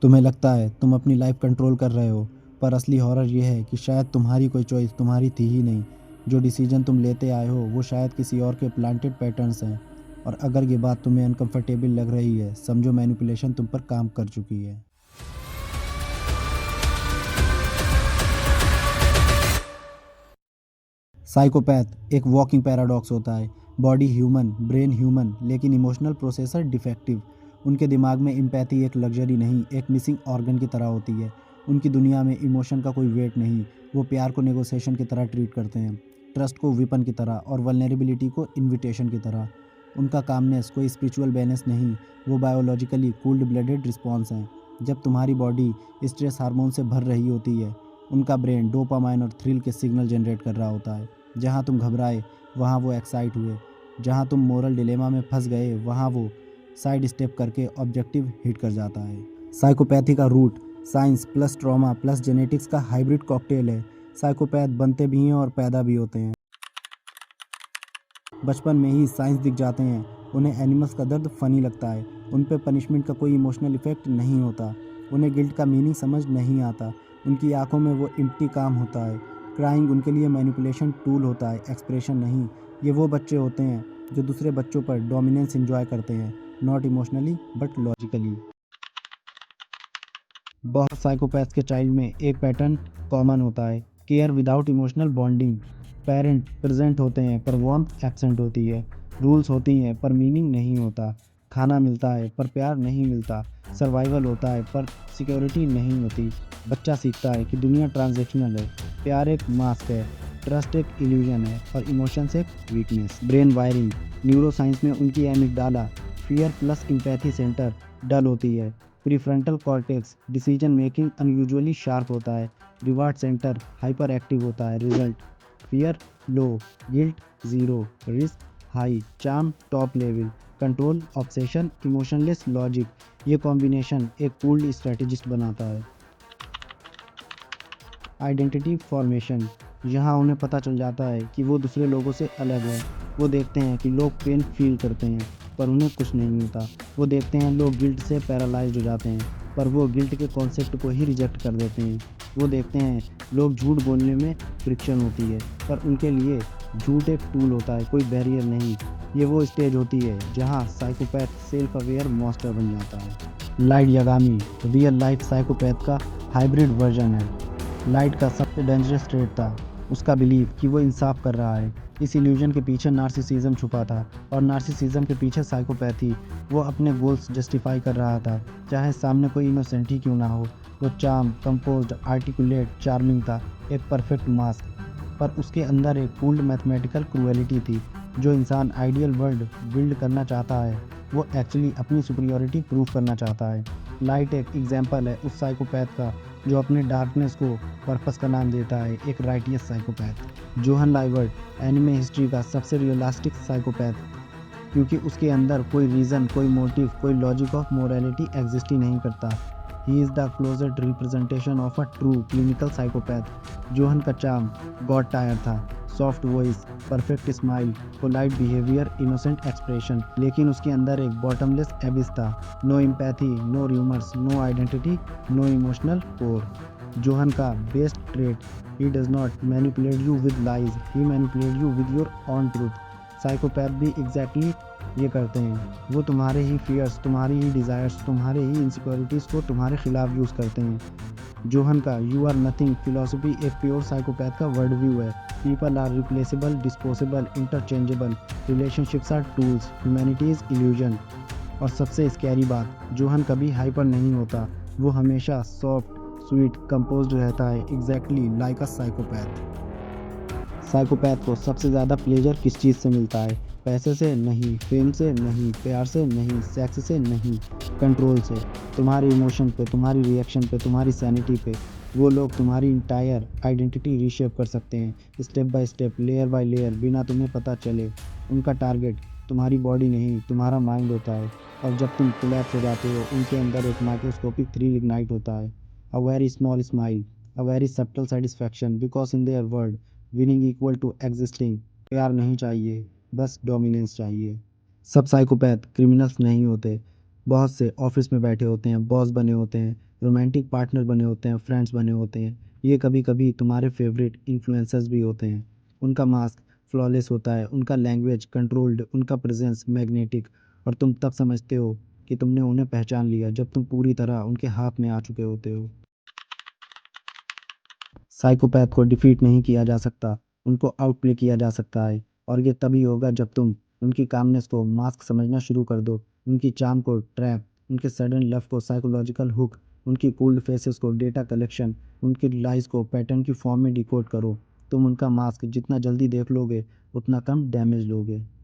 तुम्हें लगता है तुम अपनी लाइफ कंट्रोल कर रहे हो, पर असली हॉरर ये है कि शायद तुम्हारी कोई चॉइस तुम्हारी थी ही नहीं। जो डिसीजन तुम लेते आए हो वो शायद किसी और के प्लांटेड पैटर्न्स हैं। और अगर ये बात तुम्हें अनकंफर्टेबल लग रही है, समझो मैनिपुलेशन तुम पर काम कर चुकी है। साइकोपैथ एक वॉकिंग पैराडॉक्स होता है। बॉडी ह्यूमन, ब्रेन ह्यूमन, लेकिन इमोशनल प्रोसेसर डिफेक्टिव। उनके दिमाग में एम्पैथी एक लग्जरी नहीं, एक मिसिंग ऑर्गन की तरह होती है। उनकी दुनिया में इमोशन का कोई वेट नहीं। वो प्यार को नेगोशिएशन की तरह ट्रीट करते हैं, ट्रस्ट को वेपन की तरह और वल्नरेबिलिटी को इन्विटेशन की तरह। उनका कामनेस कोई स्पिरिचुअल बैलेंस नहीं, वो बायोलॉजिकली कूल्ड ब्लडेड रिस्पॉन्स हैं। जब तुम्हारी बॉडी स्ट्रेस हार्मोन से भर रही होती है, उनका ब्रेन डोपामाइन और थ्रिल के सिग्नल जनरेट कर रहा होता है। जहाँ तुम घबराए वहाँ वो एक्साइट हुए, जहाँ तुम मोरल डिलेमा में फंस गए वहाँ वो साइड स्टेप करके ऑब्जेक्टिव हिट कर जाता है। साइकोपैथी का root science plus trauma plus genetics का हाइब्रिड कॉकटेल है। साइकोपैथ बनते भी हैं और पैदा भी होते हैं। बचपन में ही साइंस दिख जाते हैं। उन्हें एनिमल्स का दर्द फनी लगता है। उन पे पनिशमेंट का कोई इमोशनल इफेक्ट नहीं होता। उन्हें गिल्ट का मीनिंग समझ नहीं आता। उनकी आंखों में वो एम्प्टी काम होता है। क्राइंग उनके लिए मैनिपुलेशन टूल होता है, एक्सप्रेशन नहीं। ये वो बच्चे होते हैं जो दूसरे बच्चों पर डोमिनेंस एंजॉय करते हैं, नॉट इमोशनली बट लॉजिकली। बहुत साइकोपैथ्स के चाइल्ड में एक पैटर्न कॉमन होता है, care without emotional bonding. Parent present होते हैं पर वार्मथ एब्सेंट होती है। रूल्स होती हैं पर मीनिंग नहीं होता। खाना मिलता है पर प्यार नहीं मिलता। सर्वाइवल होता है पर सिक्योरिटी नहीं होती। बच्चा सीखता है कि दुनिया ट्रांजेक्शनल है, प्यार एक मास्क है, ट्रस्ट एक इल्यूजन है और इमोशंस एक weakness. Brain wiring neuroscience में उनकी amygdala fear plus empathy centre dull होती है। Prefrontal cortex decision making unusually sharp होता है। रिवार्ड सेंटर हाइपर एक्टिव होता है। Result fear low, guilt zero, risk high, charm top level, control obsession, emotionless logic. ये combination एक cold strategist बनाता है। आइडेंटिटी फॉर्मेशन यहाँ उन्हें पता चल जाता है कि वो दूसरे लोगों से अलग है। वो देखते हैं कि लोग पेन फील करते हैं पर उन्हें कुछ नहीं होता। वो देखते हैं लोग गिल्ट से पैरालाइज्ड हो जाते हैं पर वो गिल्ट के कॉन्सेप्ट को ही रिजेक्ट कर देते हैं। वो देखते हैं लोग झूठ बोलने में फ्रिक्शन होती है पर उनके लिए झूठ एक टूल होता है, कोई बैरियर नहीं। ये वो स्टेज होती है जहाँ साइकोपैथ सेल्फ अवेयर मॉन्स्टर बन जाता है। Light Yagami real life psychopath का हाइब्रिड वर्जन है। लाइट का सबसे डेंजरस ट्रेट था उसका बिलीव कि वो इंसाफ कर रहा है। इस इल्यूजन के पीछे नार्सिसिज्म छुपा था और नार्सिसिज्म के पीछे साइकोपैथी। वो अपने गोल्स जस्टिफाई कर रहा था चाहे सामने कोई इनोसेंट ही क्यों ना हो। वो चार्म कंपोज्ड आर्टिकुलेट चार्मिंग था, एक परफेक्ट मास्क। पर उसके अंदर एक कूल्ड मैथमेटिकल क्रूएलिटी थी। जो इंसान आइडियल वर्ल्ड बिल्ड करना चाहता है वो एक्चुअली अपनी सुपीरियॉरिटी प्रूव करना चाहता है। लाइट एक एग्जाम्पल है उस साइकोपैथ का जो अपने डार्कनेस को पर्पस का नाम देता है, एक righteous psychopath. Johan Liebert anime history का सबसे रियलिस्टिक साइकोपैथ, क्योंकि उसके अंदर कोई रीज़न, कोई मोटिव, कोई लॉजिक ऑफ मोरालिटी एग्जिस्ट ही नहीं करता। He is the closest representation of a true clinical psychopath. Johan का चार्म गॉड टायर था, soft voice, perfect smile, polite behaviour, innocent expression, लेकिन उसके अंदर एक बॉटमलेस एबिस था। No empathy, no remorse, no identity, no emotional core. Johan का best trait, he does not manipulate you with lies, he manipulate you with your own truth. Psychopath भी exactly ये करते हैं। वो तुम्हारे ही फियर्स, तुम्हारी ही desires, तुम्हारे ही इनसिक्योरिटीज़ को तुम्हारे खिलाफ यूज़ करते हैं। जोहन का यू आर नथिंग फिलॉसफी एक प्योर साइकोपैथ का वर्ल्ड व्यू है। People are replaceable, disposable, interchangeable, relationships are tools, humanity is illusion. और सबसे स्कैरी बात, जोहन कभी हाइपर नहीं होता। वो हमेशा सॉफ्ट, स्वीट, कंपोज्ड रहता है, एग्जैक्टली लाइक अ साइकोपैथ। साइकोपैथ को सबसे ज़्यादा प्लेजर किस चीज़ से मिलता है? पैसे से नहीं, फेम से नहीं, प्यार से नहीं, सेक्स से नहीं, कंट्रोल से। तुम्हारे इमोशन पे, तुम्हारी रिएक्शन पे, तुम्हारी सैनिटी पे। वो लोग तुम्हारी इंटायर आइडेंटिटी रीशेप कर सकते हैं, step by step, layer by layer, बिना तुम्हें पता चले। उनका टारगेट तुम्हारी बॉडी नहीं, तुम्हारा माइंड होता है। और जब तुम कोलैप्स हो जाते हो, उनके अंदर एक माइक्रोस्कोपिक थ्रिल इग्नाइट होता है। A very small smile, a very subtle satisfaction, because in their world winning equal to existing. प्यार नहीं चाहिए, बस डोमिनेंस चाहिए। सब साइकोपैथ क्रिमिनल्स नहीं होते, बहुत से ऑफिस में बैठे होते हैं, बॉस बने होते हैं, रोमांटिक पार्टनर बने होते हैं, फ्रेंड्स बने होते हैं। ये कभी कभी तुम्हारे फेवरेट इन्फ्लुएंसर्स भी होते हैं। उनका मास्क फ्लॉलेस होता है, उनका लैंग्वेज कंट्रोल्ड, उनका प्रेजेंस मैग्नेटिक, और तुम तब समझते हो कि तुमने उन्हें पहचान लिया जब तुम पूरी तरह उनके हाथ में आ चुके होते हो। साइकोपैथ को डिफीट नहीं किया जा सकता, उनको आउटप्ले किया जा सकता है। और ये तभी होगा जब तुम उनकी कामनेस को मास्क समझना शुरू कर दो, उनकी चार्म को ट्रैप, उनके सडन लव को साइकोलॉजिकल हुक, उनकी कूल्ड फेसेस को डेटा कलेक्शन, उनकी लाइज को पैटर्न की फॉर्म में डिकोड करो। तुम उनका मास्क जितना जल्दी देख लोगे उतना कम डैमेज लोगे।